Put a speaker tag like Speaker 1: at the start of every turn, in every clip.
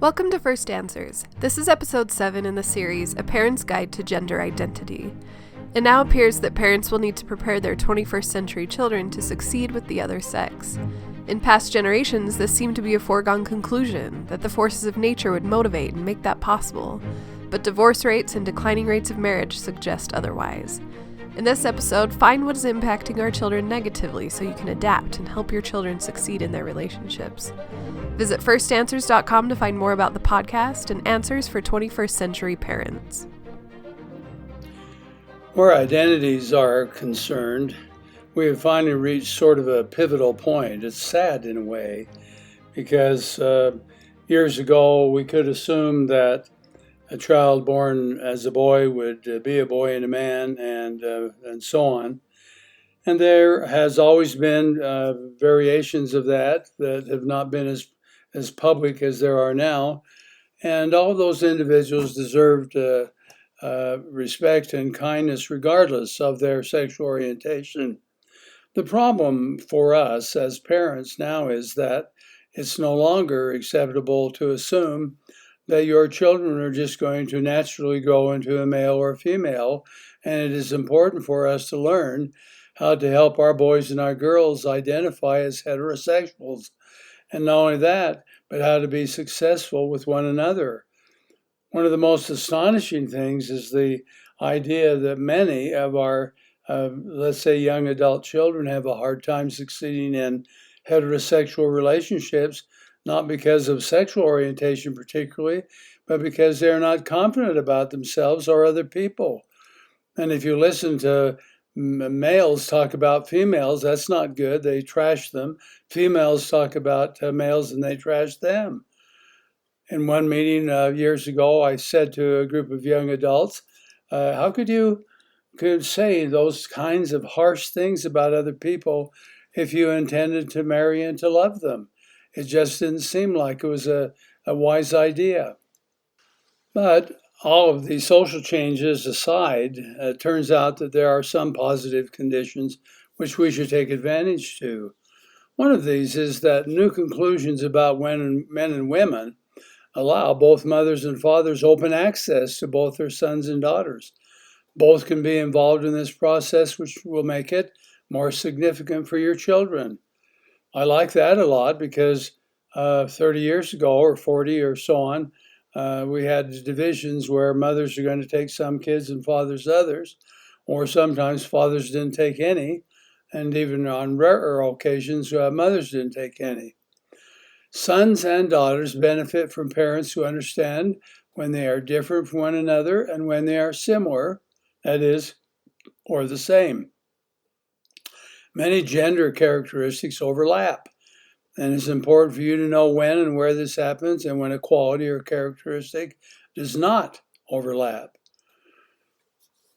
Speaker 1: Welcome to First Answers. This is episode 7 in the series, A Parent's Guide to Gender Identity. It now appears that parents will need to prepare their 21st century children to succeed with the other sex. In past generations, this seemed to be a foregone conclusion, that the forces of nature would motivate and make that possible. But divorce rates and declining rates of marriage suggest otherwise. In this episode, find what is impacting our children negatively so you can adapt and help your children succeed in their relationships. Visit firstanswers.com to find more about the podcast and answers for 21st century parents.
Speaker 2: Where identities are concerned, we have finally reached sort of a pivotal point. It's sad in a way, because years ago we could assume that a child born as a boy would be a boy and a man, and so on. And there has always been variations of that have not been as public as there are now. And all of those individuals deserved respect and kindness regardless of their sexual orientation. The problem for us as parents now is that it's no longer acceptable to assume that your children are just going to naturally grow into a male or a female, and it is important for us to learn how to help our boys and our girls identify as heterosexuals. And not only that, but how to be successful with one another. One of the most astonishing things is the idea that many of our, let's say, young adult children have a hard time succeeding in heterosexual relationships, not because of sexual orientation particularly, but because they're not confident about themselves or other people. And if you listen to males talk about females, that's not good. They trash them. Females talk about males and they trash them. In one meeting years ago, I said to a group of young adults, how could you say those kinds of harsh things about other people if you intended to marry and to love them? It just didn't seem like it was a wise idea. But all of these social changes aside, it turns out that there are some positive conditions which we should take advantage to. One of these is that new conclusions about men and women allow both mothers and fathers open access to both their sons and daughters. Both can be involved in this process, which will make it more significant for your children. I like that a lot because 30 years ago or 40 or so on, we had divisions where mothers are going to take some kids and fathers others, or sometimes fathers didn't take any, and even on rarer occasions, mothers didn't take any. Sons and daughters benefit from parents who understand when they are different from one another and when they are similar, that is, or the same. Many gender characteristics overlap, and it's important for you to know when and where this happens and when a quality or characteristic does not overlap.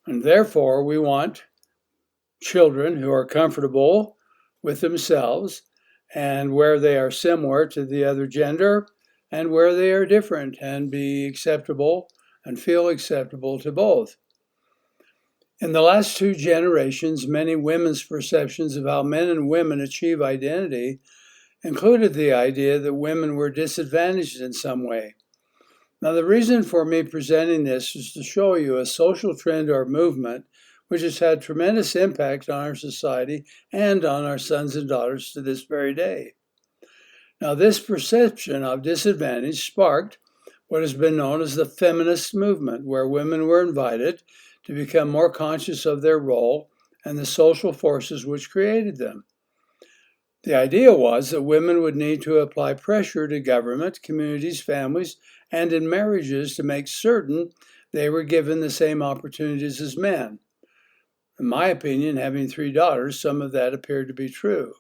Speaker 2: And therefore, we want children who are comfortable with themselves and where they are similar to the other gender and where they are different and be acceptable and feel acceptable to both. In the last 2 generations, many women's perceptions of how men and women achieve identity included the idea that women were disadvantaged in some way. Now, the reason for me presenting this is to show you a social trend or movement which has had tremendous impact on our society and on our sons and daughters to this very day. Now, this perception of disadvantage sparked what has been known as the feminist movement, where women were invited to become more conscious of their role and the social forces which created them. The idea was that women would need to apply pressure to government, communities, families, and in marriages to make certain they were given the same opportunities as men. In my opinion, having 3 daughters, some of that appeared to be true.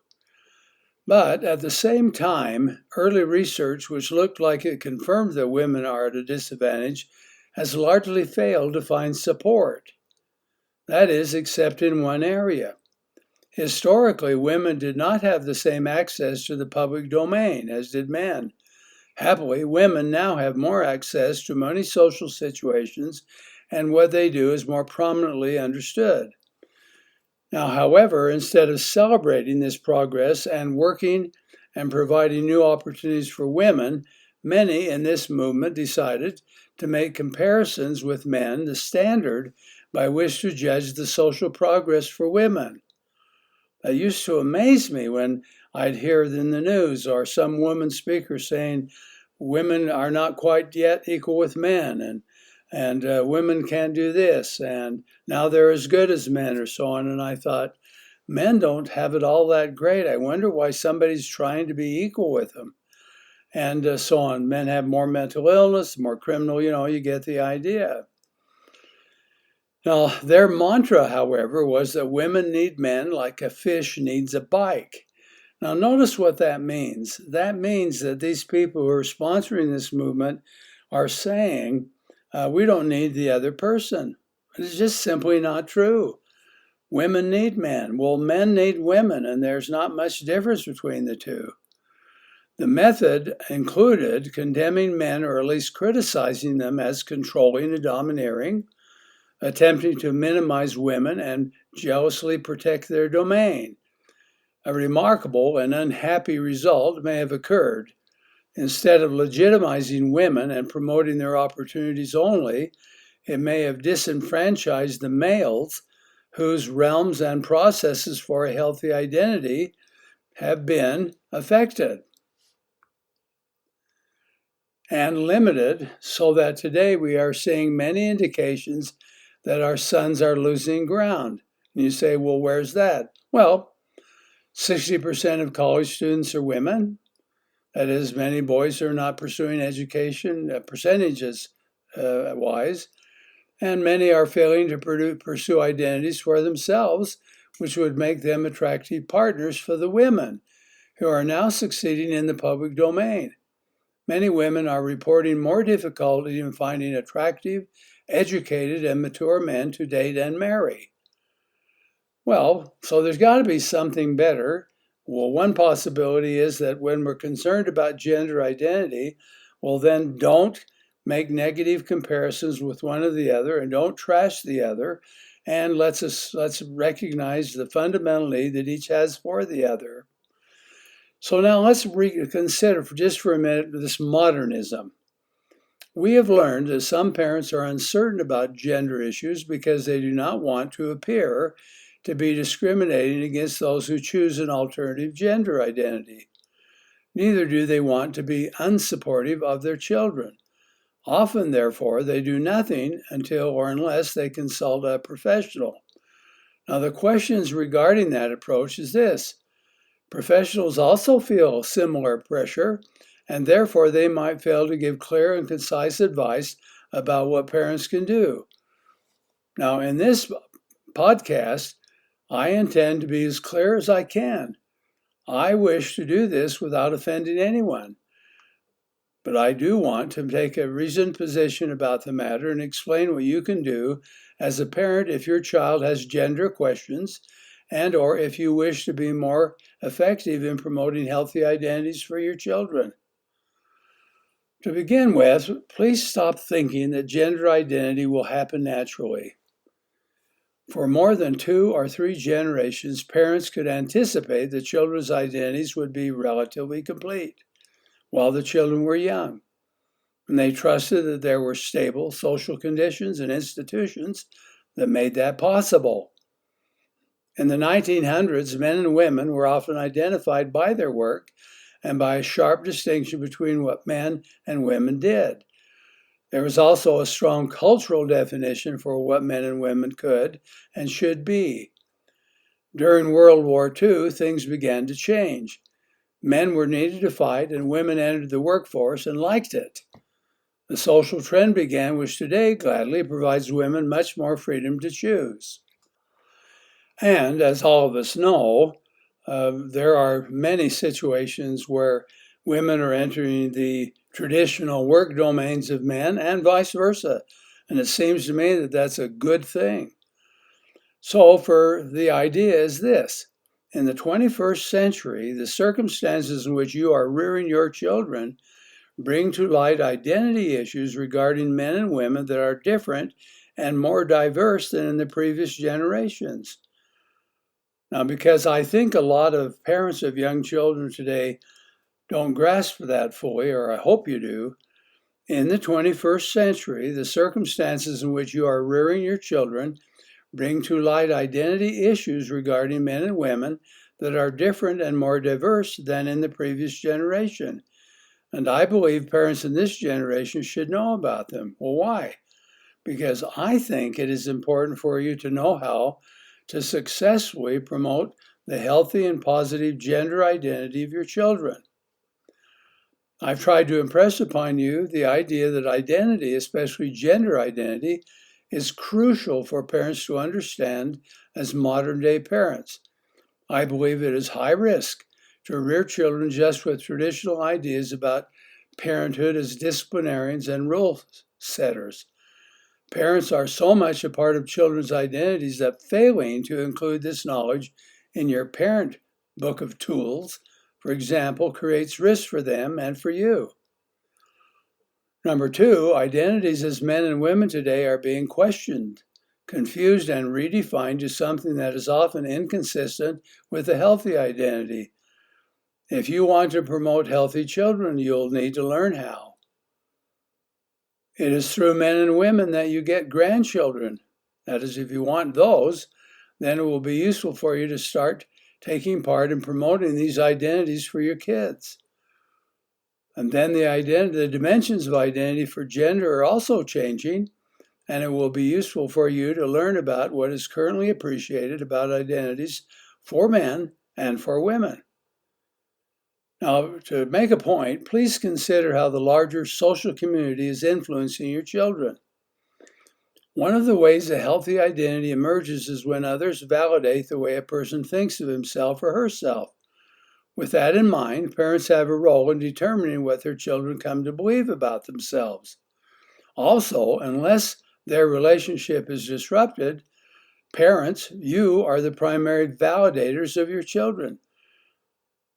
Speaker 2: But at the same time, early research, which looked like it confirmed that women are at a disadvantage, has largely failed to find support. That is, except in one area. Historically, women did not have the same access to the public domain as did men. Happily, women now have more access to many social situations, and what they do is more prominently understood. Now, however, instead of celebrating this progress and working and providing new opportunities for women, many in this movement decided to make comparisons with men the standard by which to judge the social progress for women. It used to amaze me when I'd hear in the news or some woman speaker saying women are not quite yet equal with men, and women can't do this, and now they're as good as men, or so on. And I thought, men don't have it all that great. I wonder why somebody's trying to be equal with them, and so on. Men have more mental illness, more criminal, you get the idea. Now, their mantra, however, was that women need men like a fish needs a bike. Now, notice what that means. That means that these people who are sponsoring this movement are saying, we don't need the other person. It's just simply not true. Women need men. Well, men need women, and there's not much difference between the two. The method included condemning men, or at least criticizing them as controlling and domineering, attempting to minimize women and jealously protect their domain. A remarkable and unhappy result may have occurred. Instead of legitimizing women and promoting their opportunities only, it may have disenfranchised the males whose realms and processes for a healthy identity have been affected and limited, so that today we are seeing many indications that our sons are losing ground. And you say, well, where's that? Well, 60% of college students are women. That is, many boys are not pursuing education, percentages wise, and many are failing to pursue identities for themselves, which would make them attractive partners for the women who are now succeeding in the public domain. Many women are reporting more difficulty in finding attractive, educated, and mature men to date and marry. Well, so there's got to be something better. Well, one possibility is that when we're concerned about gender identity, well, then don't make negative comparisons with one or the other, and don't trash the other, and let's recognize the fundamental need that each has for the other. So now let's reconsider just for a minute this modernism. We have learned that some parents are uncertain about gender issues because they do not want to appear to be discriminating against those who choose an alternative gender identity. Neither do they want to be unsupportive of their children. Often, therefore, they do nothing until or unless they consult a professional. Now, the questions regarding that approach is this. Professionals also feel similar pressure, and therefore they might fail to give clear and concise advice about what parents can do. Now, in this podcast, I intend to be as clear as I can. I wish to do this without offending anyone. But I do want to take a reasoned position about the matter and explain what you can do as a parent if your child has gender questions and or if you wish to be more effective in promoting healthy identities for your children. To begin with, please stop thinking that gender identity will happen naturally. For more than 2 or 3 generations, parents could anticipate that children's identities would be relatively complete while the children were young, and they trusted that there were stable social conditions and institutions that made that possible. In the 1900s, men and women were often identified by their work and by a sharp distinction between what men and women did. There was also a strong cultural definition for what men and women could and should be. During World War II, things began to change. Men were needed to fight, and women entered the workforce and liked it. The social trend began, which today gladly provides women much more freedom to choose. And as all of us know, there are many situations where women are entering the traditional work domains of men and vice versa. And it seems to me that that's a good thing. So the idea is this. In the 21st century, the circumstances in which you are rearing your children bring to light identity issues regarding men and women that are different and more diverse than in the previous generations. Now, because I think a lot of parents of young children today don't grasp that fully, or I hope you do. In the 21st century, the circumstances in which you are rearing your children bring to light identity issues regarding men and women that are different and more diverse than in the previous generation. And I believe parents in this generation should know about them. Well, why? Because I think it is important for you to know how to successfully promote the healthy and positive gender identity of your children. I've tried to impress upon you the idea that identity, especially gender identity, is crucial for parents to understand as modern day parents. I believe it is high risk to rear children just with traditional ideas about parenthood as disciplinarians and rule setters. Parents are so much a part of children's identities that failing to include this knowledge in your parent book of tools, for example, creates risk for them and for you. Number two, identities as men and women today are being questioned, confused, and redefined to something that is often inconsistent with a healthy identity. If you want to promote healthy children, you'll need to learn how. It is through men and women that you get grandchildren. That is, if you want those, then it will be useful for you to start taking part in promoting these identities for your kids. And then the dimensions of identity for gender are also changing, and it will be useful for you to learn about what is currently appreciated about identities for men and for women. Now, to make a point, please consider how the larger social community is influencing your children. One of the ways a healthy identity emerges is when others validate the way a person thinks of himself or herself. With that in mind, parents have a role in determining what their children come to believe about themselves. Also, unless their relationship is disrupted, parents, you are the primary validators of your children.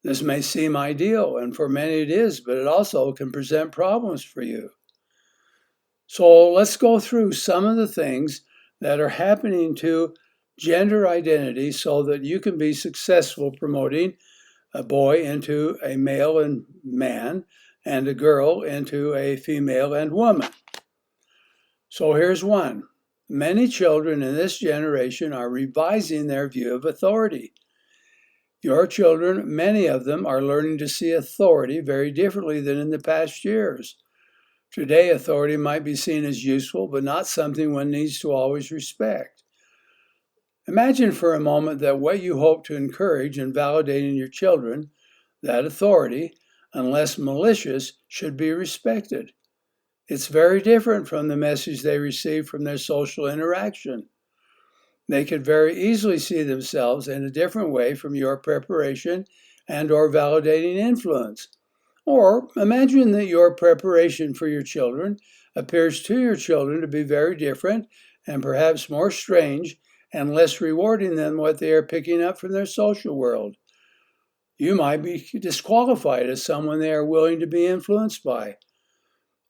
Speaker 2: This may seem ideal, and for many it is, but it also can present problems for you. So let's go through some of the things that are happening to gender identity so that you can be successful promoting a boy into a male and man and a girl into a female and woman. So here's one. Many children in this generation are revising their view of authority. Your children, many of them, are learning to see authority very differently than in the past years. Today, authority might be seen as useful, but not something one needs to always respect. Imagine for a moment that what you hope to encourage in validating your children, that authority, unless malicious, should be respected. It's very different from the message they receive from their social interaction. They could very easily see themselves in a different way from your preparation and or validating influence. Or imagine that your preparation for your children appears to your children to be very different and perhaps more strange and less rewarding than what they are picking up from their social world. You might be disqualified as someone they are willing to be influenced by.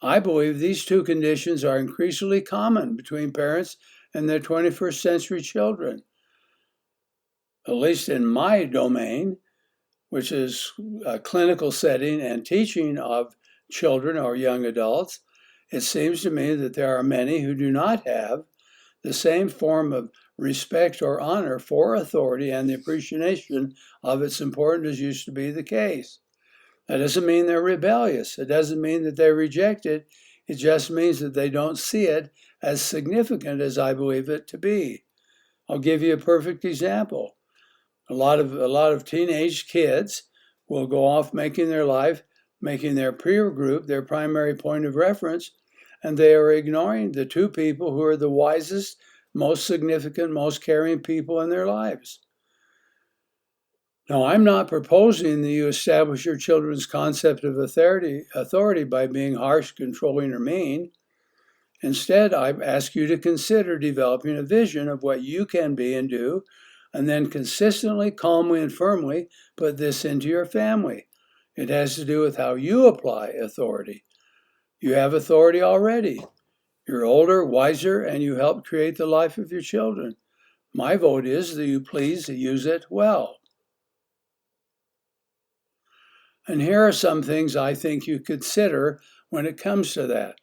Speaker 2: I believe these two conditions are increasingly common between parents and their 21st century children. At least in my domain, which is a clinical setting and teaching of children or young adults, it seems to me that there are many who do not have the same form of respect or honor for authority and the appreciation of its importance as used to be the case. That doesn't mean they're rebellious. It doesn't mean that they reject it. It just means that they don't see it as significant as I believe it to be. I'll give you a perfect example. A lot of teenage kids will go off making their life, making their peer group their primary point of reference, and they are ignoring the two people who are the wisest, most significant, most caring people in their lives. Now, I'm not proposing that you establish your children's concept of authority by being harsh, controlling, or mean. Instead, I ask you to consider developing a vision of what you can be and do, and then consistently, calmly, and firmly put this into your family. It has to do with how you apply authority. You have authority already. You're older, wiser, and you help create the life of your children. My vote is that you please use it well. And here are some things I think you consider when it comes to that.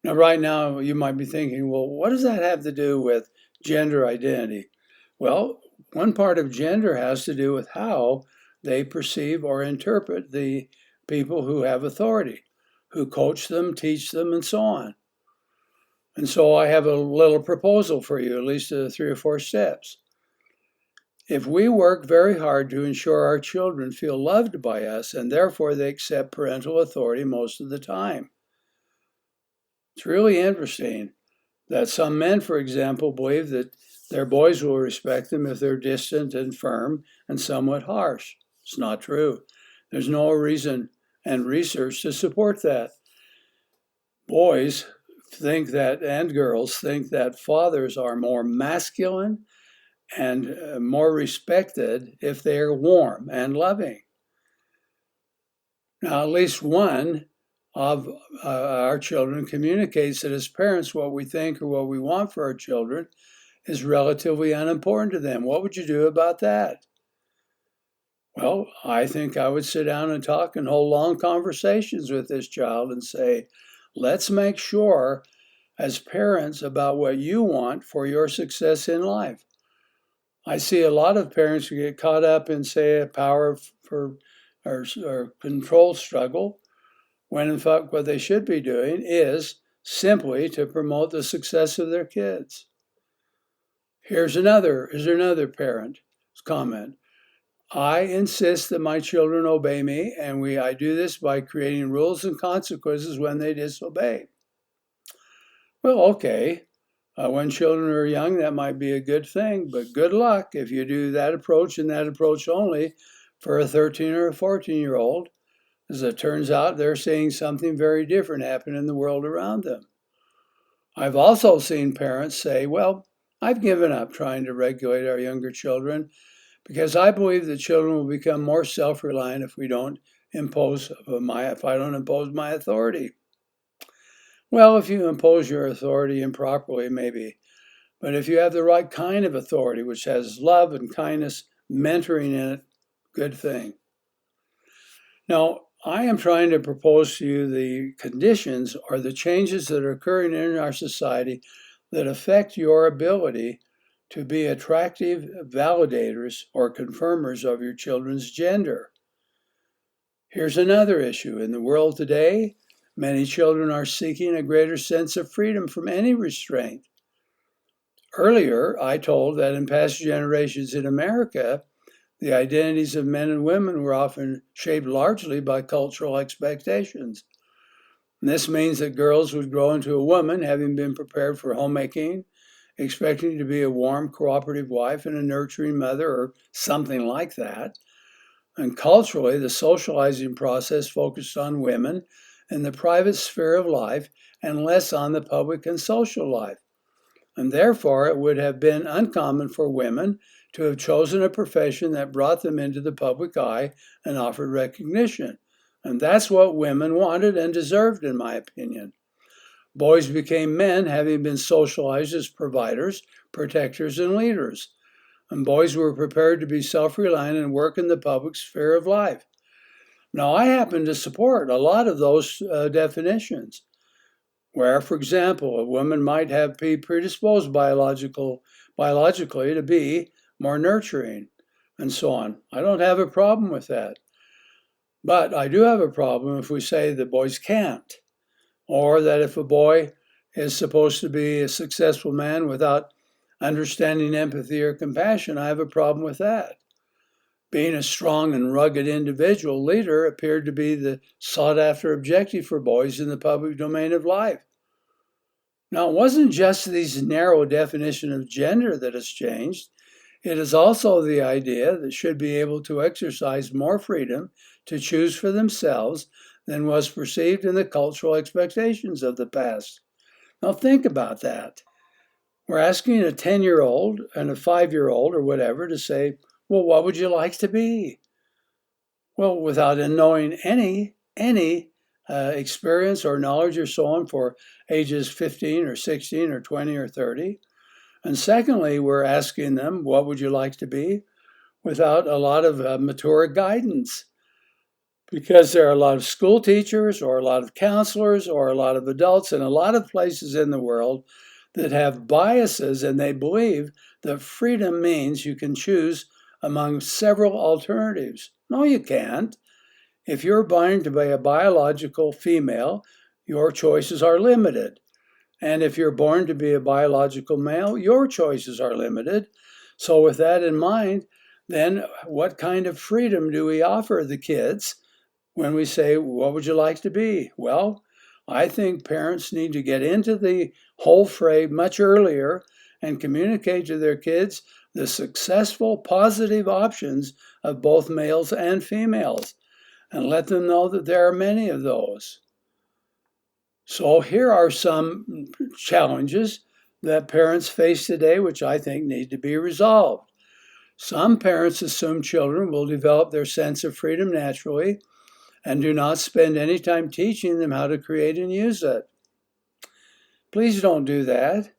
Speaker 2: Now, right now, you might be thinking, well, what does that have to do with gender identity? Well, one part of gender has to do with how they perceive or interpret the people who have authority, who coach them, teach them, and so on. And so I have a little proposal for you, at least 3 or 4 steps. If we work very hard to ensure our children feel loved by us and therefore they accept parental authority most of the time, it's really interesting that some men, for example, believe that their boys will respect them if they're distant and firm and somewhat harsh. It's not true. There's no reason and research to support that. Boys think that, and girls think that fathers are more masculine and more respected if they are warm and loving. Now, at least one of our children communicates that as parents, what we think or what we want for our children is relatively unimportant to them. What would you do about that? Well, I think I would sit down and talk and hold long conversations with this child and say, let's make sure as parents about what you want for your success in life. I see a lot of parents who get caught up in, say, a power for or control struggle, when in fact what they should be doing is simply to promote the success of their kids. Here's another parent's comment. I insist that my children obey me, and I do this by creating rules and consequences when they disobey. Well, okay. When children are young, that might be a good thing, but good luck if you do that approach and that approach only for a 13 or a 14-year-old. As it turns out, they're seeing something very different happen in the world around them. I've also seen parents say, well, I've given up trying to regulate our younger children because I believe that children will become more self-reliant if I don't impose my authority. Well, if you impose your authority improperly, maybe. But if you have the right kind of authority, which has love and kindness, mentoring in it, good thing. Now, I am trying to propose to you the conditions or the changes that are occurring in our society that affect your ability to be attractive validators or confirmers of your children's gender. Here's another issue. In the world today, many children are seeking a greater sense of freedom from any restraint. Earlier, I told that in past generations in America, the identities of men and women were often shaped largely by cultural expectations. And this means that girls would grow into a woman having been prepared for homemaking, expecting to be a warm, cooperative wife and a nurturing mother or something like that. And culturally, the socializing process focused on women in the private sphere of life and less on the public and social life. And therefore, it would have been uncommon for women to have chosen a profession that brought them into the public eye and offered recognition. And that's what women wanted and deserved, in my opinion. Boys became men, having been socialized as providers, protectors, and leaders. And boys were prepared to be self-reliant and work in the public sphere of life. Now, I happen to support a lot of those definitions, where, for example, a woman might be predisposed biologically to be more nurturing, and so on. I don't have a problem with that. But I do have a problem if we say that boys can't, or that if a boy is supposed to be a successful man without understanding empathy or compassion, I have a problem with that. Being a strong and rugged individual leader appeared to be the sought-after objective for boys in the public domain of life. Now, it wasn't just these narrow definition of gender that has changed. It is also the idea that should be able to exercise more freedom to choose for themselves than was perceived in the cultural expectations of the past. Now, think about that. We're asking a 10-year-old and a 5-year-old or whatever to say, well, what would you like to be? Well, without knowing any experience or knowledge or so on for ages 15 or 16 or 20 or 30. And secondly, we're asking them, what would you like to be? Without a lot of mature guidance. because there are a lot of school teachers or a lot of counselors or a lot of adults in a lot of places in the world that have biases, and they believe that freedom means you can choose among several alternatives. No, you can't. If you're born to be a biological female, your choices are limited. And if you're born to be a biological male, your choices are limited. So with that in mind, then what kind of freedom do we offer the kids when we say, what would you like to be? Well, I think parents need to get into the whole fray much earlier and communicate to their kids the successful positive options of both males and females, and let them know that there are many of those. So here are some challenges that parents face today, which I think need to be resolved. Some parents assume children will develop their sense of freedom naturally and do not spend any time teaching them how to create and use it. Please don't do that.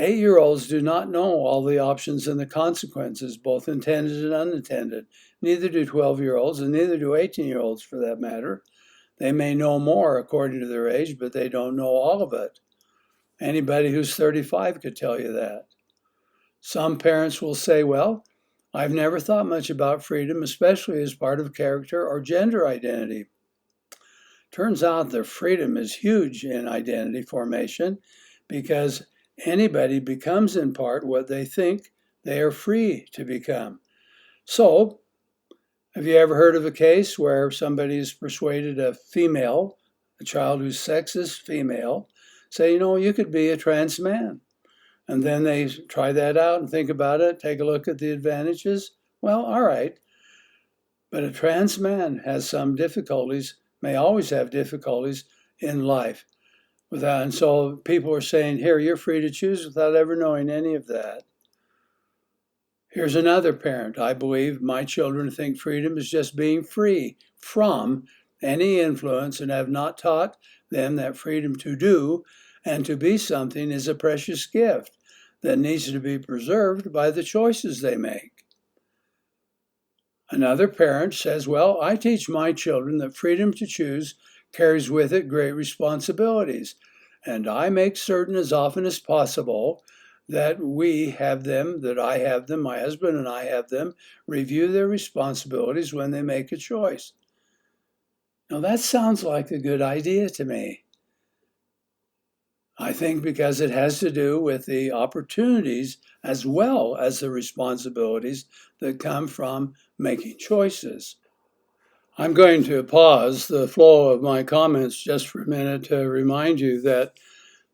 Speaker 2: 8-year-olds do not know all the options and the consequences, both intended and unintended. Neither do 12-year-olds, and neither do 18-year-olds for that matter. They may know more according to their age, but they don't know all of it. Anybody who's 35 could tell you that. Some parents will say, well, I've never thought much about freedom, especially as part of character or gender identity. Turns out that freedom is huge in identity formation because anybody becomes in part what they think they are free to become. So, have you ever heard of a case where somebody has persuaded a female, a child whose sex is female, say, you could be a trans man? And then they try that out and think about it, take a look at the advantages. Well, all right. But a trans man has some difficulties, may always have difficulties in life. And so people are saying, here, you're free to choose without ever knowing any of that. Here's another parent. I believe my children think freedom is just being free from any influence and have not taught them that freedom to do and to be something is a precious gift that needs to be preserved by the choices they make. Another parent says, well, I teach my children that freedom to choose carries with it great responsibilities, and I make certain as often as possible that we have them, that I have them, my husband and I have them, review their responsibilities when they make a choice. Now that sounds like a good idea to me. I think because it has to do with the opportunities as well as the responsibilities that come from making choices. I'm going to pause the flow of my comments just for a minute to remind you that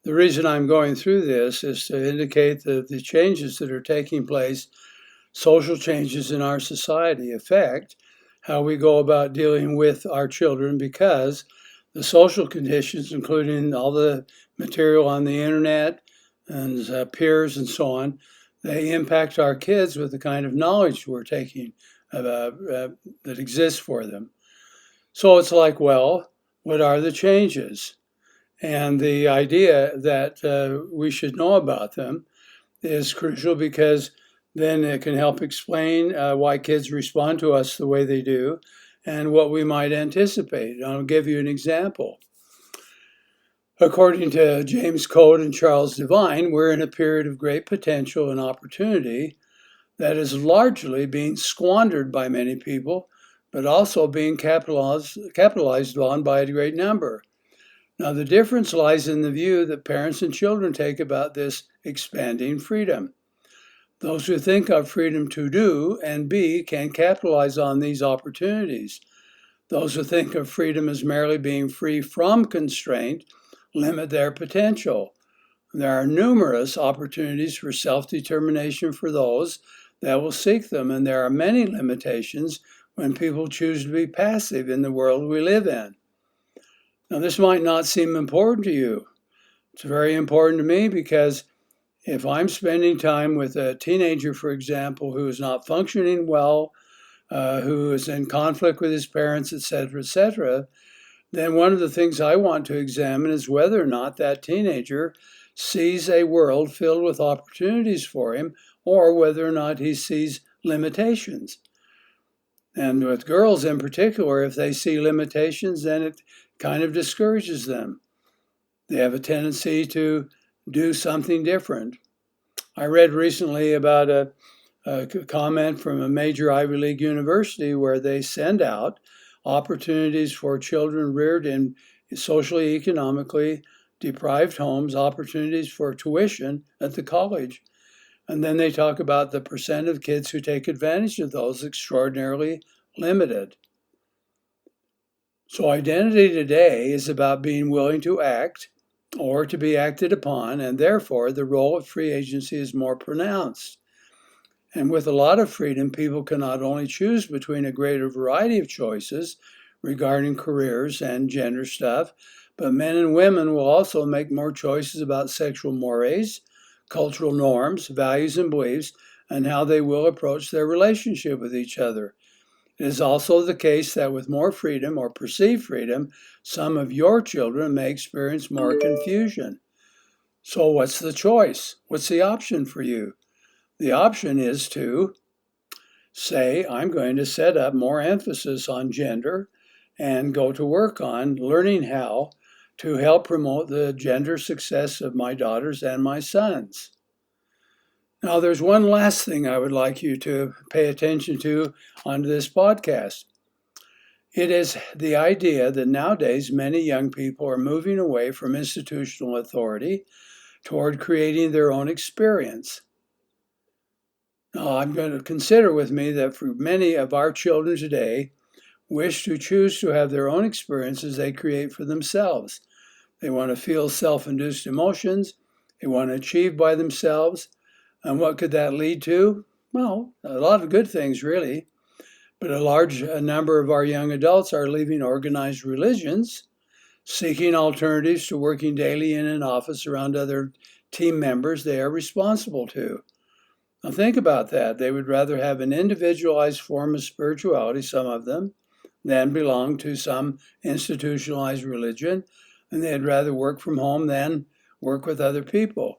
Speaker 2: the reason I'm going through this is to indicate that the changes that are taking place, social changes in our society, affect how we go about dealing with our children, because the social conditions, including all the material on the internet and peers and so on, they impact our kids with the kind of knowledge we're taking that exists for them. So it's like, well, what are the changes? And the idea that we should know about them is crucial, because then it can help explain why kids respond to us the way they do and what we might anticipate. I'll give you an example. According to James Code and Charles Devine, we're in a period of great potential and opportunity that is largely being squandered by many people, but also being capitalized on by a great number. Now, the difference lies in the view that parents and children take about this expanding freedom. Those who think of freedom to do and be can capitalize on these opportunities. Those who think of freedom as merely being free from constraint limit their potential. There are numerous opportunities for self-determination for those that will seek them, and there are many limitations when people choose to be passive in the world we live in. Now, this might not seem important to you. It's very important to me, because if I'm spending time with a teenager, for example, who is not functioning well, who is in conflict with his parents, etc., then one of the things I want to examine is whether or not that teenager sees a world filled with opportunities for him, or whether or not he sees limitations. And with girls in particular, if they see limitations, then it kind of discourages them. They have a tendency to do something different. I read recently about a comment from a major Ivy League university where they send out opportunities for children reared in socially, economically deprived homes, opportunities for tuition at the college. And then they talk about the percent of kids who take advantage of those extraordinarily limited. So identity today is about being willing to act or to be acted upon, and therefore the role of free agency is more pronounced. And with a lot of freedom, people can not only choose between a greater variety of choices regarding careers and gender stuff, but men and women will also make more choices about sexual mores, cultural norms, values, and beliefs, and how they will approach their relationship with each other. It is also the case that with more freedom or perceived freedom, some of your children may experience more confusion. So what's the choice? What's the option for you? The option is to say, I'm going to set up more emphasis on gender and go to work on learning how to help promote the gender success of my daughters and my sons. Now, there's one last thing I would like you to pay attention to on this podcast. It is the idea that nowadays many young people are moving away from institutional authority toward creating their own experience. Now, I'm going to consider with me that for many of our children today wish to choose to have their own experiences they create for themselves. They want to feel self-induced emotions. They want to achieve by themselves. And what could that lead to? Well, a lot of good things, really. But a large number of our young adults are leaving organized religions, seeking alternatives to working daily in an office around other team members they are responsible to. Now think about that. They would rather have an individualized form of spirituality, some of them, than belong to some institutionalized religion, and they'd rather work from home than work with other people.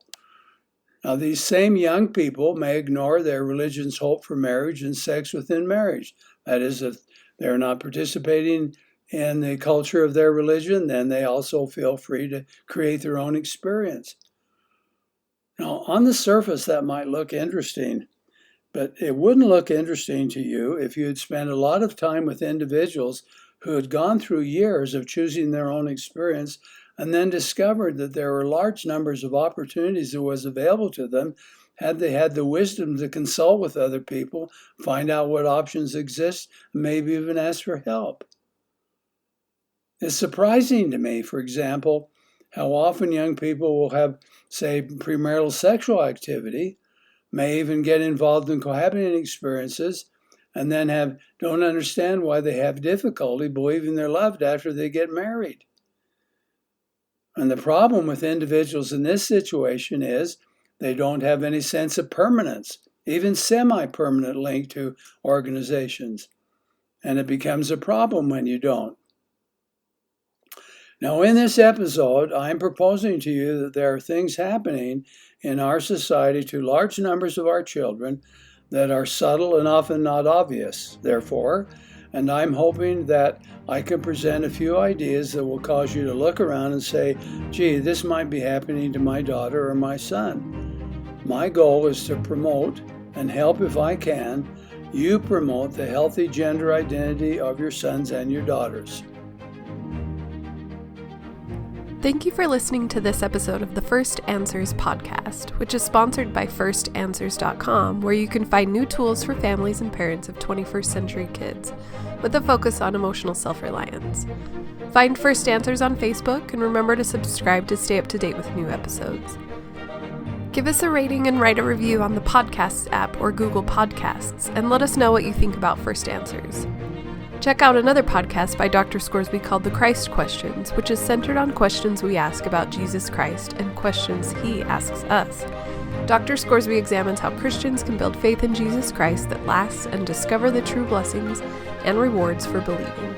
Speaker 2: Now, these same young people may ignore their religion's hope for marriage and sex within marriage. That is, if they're not participating in the culture of their religion, then they also feel free to create their own experience. Now, on the surface, that might look interesting, but it wouldn't look interesting to you if you had spent a lot of time with individuals who had gone through years of choosing their own experience and then discovered that there were large numbers of opportunities that was available to them had they had the wisdom to consult with other people, find out what options exist, and maybe even ask for help. It's surprising to me, for example, how often young people will have, say, premarital sexual activity, may even get involved in cohabiting experiences, and then don't understand why they have difficulty believing they're loved after they get married. And the problem with individuals in this situation is they don't have any sense of permanence, even semi-permanent link to organizations. And it becomes a problem when you don't. Now, in this episode, I'm proposing to you that there are things happening in our society to large numbers of our children that are subtle and often not obvious, therefore, and I'm hoping that I can present a few ideas that will cause you to look around and say, gee, this might be happening to my daughter or my son. My goal is to promote and help, if I can, you promote the healthy gender identity of your sons and your daughters.
Speaker 1: Thank you for listening to this episode of the First Answers podcast, which is sponsored by firstanswers.com, where you can find new tools for families and parents of 21st century kids, with a focus on emotional self-reliance. Find First Answers on Facebook, and remember to subscribe to stay up to date with new episodes. Give us a rating and write a review on the Podcasts app or Google Podcasts, and let us know what you think about First Answers. Check out another podcast by Dr. Scoresby called The Christ Questions, which is centered on questions we ask about Jesus Christ and questions he asks us. Dr. Scoresby examines how Christians can build faith in Jesus Christ that lasts and discover the true blessings and rewards for believing.